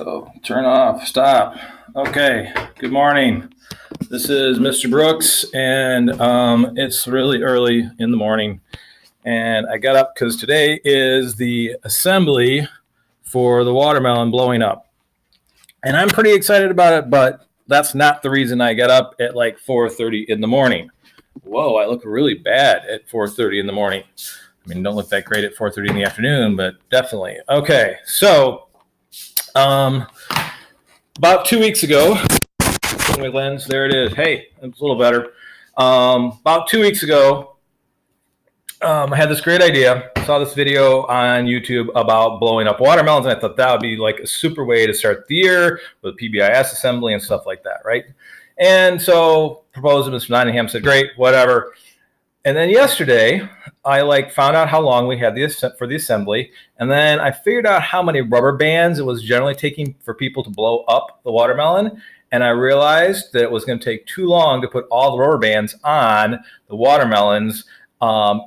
So turn off, stop. Okay, good morning. This is Mr. Brooks, and it's really early in the morning. And I got up because today is the assembly for the watermelon blowing up. And I'm pretty excited about it, but that's not the reason I got up at like 4:30 in the morning. Whoa, I look really bad at 4:30 in the morning. I mean, don't look that great at 4:30 in the afternoon, but definitely. Okay, so about 2 weeks ago, my lens, there it is. Hey, it's a little better. About 2 weeks ago, I had this great idea. I saw this video on YouTube about blowing up watermelons, and I thought that would be like a super way to start the year with PBIS assembly and stuff like that, right? And so proposed to Mr. Nottingham, said, great, whatever. And then yesterday, I found out how long we had for the assembly, and then I figured out how many rubber bands it was generally taking for people to blow up the watermelon, and I realized that it was going to take too long to put all the rubber bands on the watermelons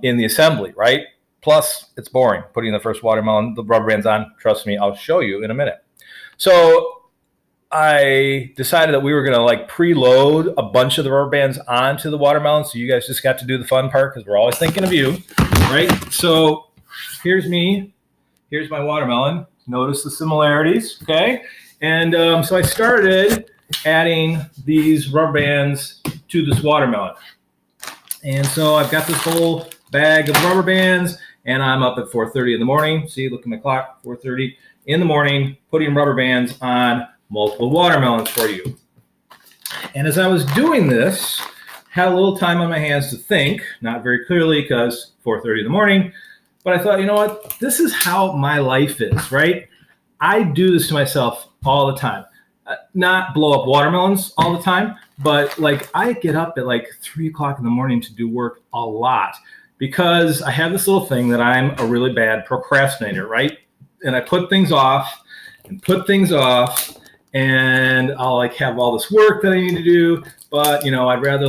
in the assembly, right? Plus, it's boring putting the first watermelon, the rubber bands on. Trust me, I'll show you in a minute. So I decided that we were going to preload a bunch of the rubber bands onto the watermelon. So you guys just got to do the fun part because we're always thinking of you, right? So here's me. Here's my watermelon. Notice the similarities, okay? And so I started adding these rubber bands to this watermelon. And so I've got this whole bag of rubber bands, and I'm up at 4:30 in the morning. See, look at my clock, 4:30 in the morning, putting rubber bands on multiple watermelons for you. And as I was doing this, had a little time on my hands to think, not very clearly because 4:30 in the morning, but I thought, you know what, this is how my life is, right? I do this to myself all the time. Not blow up watermelons all the time, but I get up at 3 o'clock in the morning to do work a lot because I have this little thing that I'm a really bad procrastinator, right? And I put things off and put things off, and I'll have all this work that I need to do, but I'd rather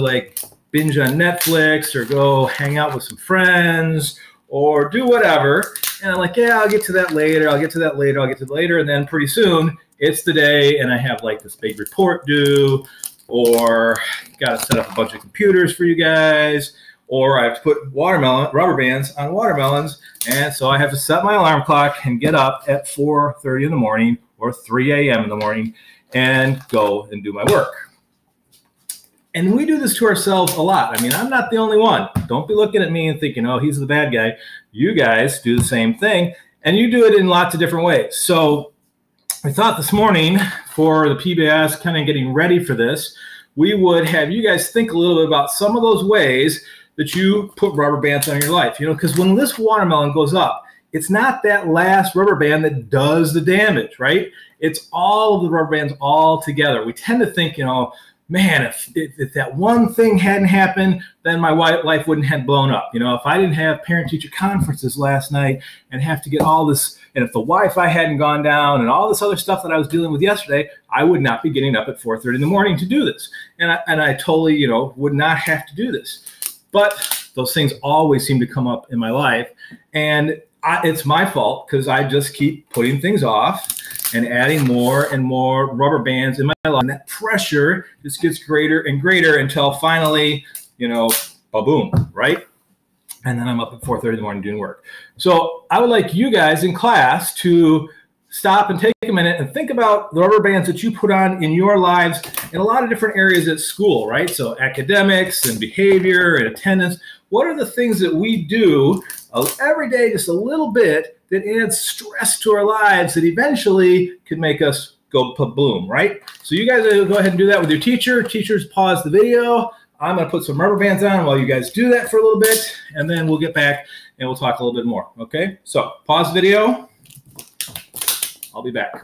binge on Netflix or go hang out with some friends or do whatever. And I'm yeah, I'll get to that later. I'll get to that later. I'll get to that later. And then pretty soon it's the day and I have this big report due, or got to set up a bunch of computers for you guys, or I have to put rubber bands on watermelons. And so I have to set my alarm clock and get up at 4:30 in the morning or 3 a.m. in the morning and go and do my work. And we do this to ourselves a lot. I mean, I'm not the only one. Don't be looking at me and thinking, oh, he's the bad guy. You guys do the same thing, and you do it in lots of different ways. So I thought this morning, for the PBS, kind of getting ready for this, we would have you guys think a little bit about some of those ways that you put rubber bands on your life. Because when this watermelon goes up, it's not that last rubber band that does the damage, right? It's all of the rubber bands all together. We tend to think, man, if that one thing hadn't happened, then my life wouldn't have blown up. If I didn't have parent-teacher conferences last night and have to get all this, and if the Wi-Fi hadn't gone down and all this other stuff that I was dealing with yesterday, I would not be getting up at 4:30 in the morning to do this. And I totally, would not have to do this. But those things always seem to come up in my life. And it's my fault because I just keep putting things off and adding more and more rubber bands in my life. And that pressure just gets greater and greater until finally, ba-boom, right? And then I'm up at 4:30 in the morning doing work. So I would like you guys in class to stop and take a minute and think about the rubber bands that you put on in your lives in a lot of different areas at school, right? So academics and behavior and attendance. What are the things that we do every day, just a little bit, that adds stress to our lives that eventually could make us go boom, right? So you guys go ahead and do that with your teacher. Teachers, pause the video. I'm going to put some rubber bands on while you guys do that for a little bit, and then we'll get back and we'll talk a little bit more, okay? So pause the video. I'll be back.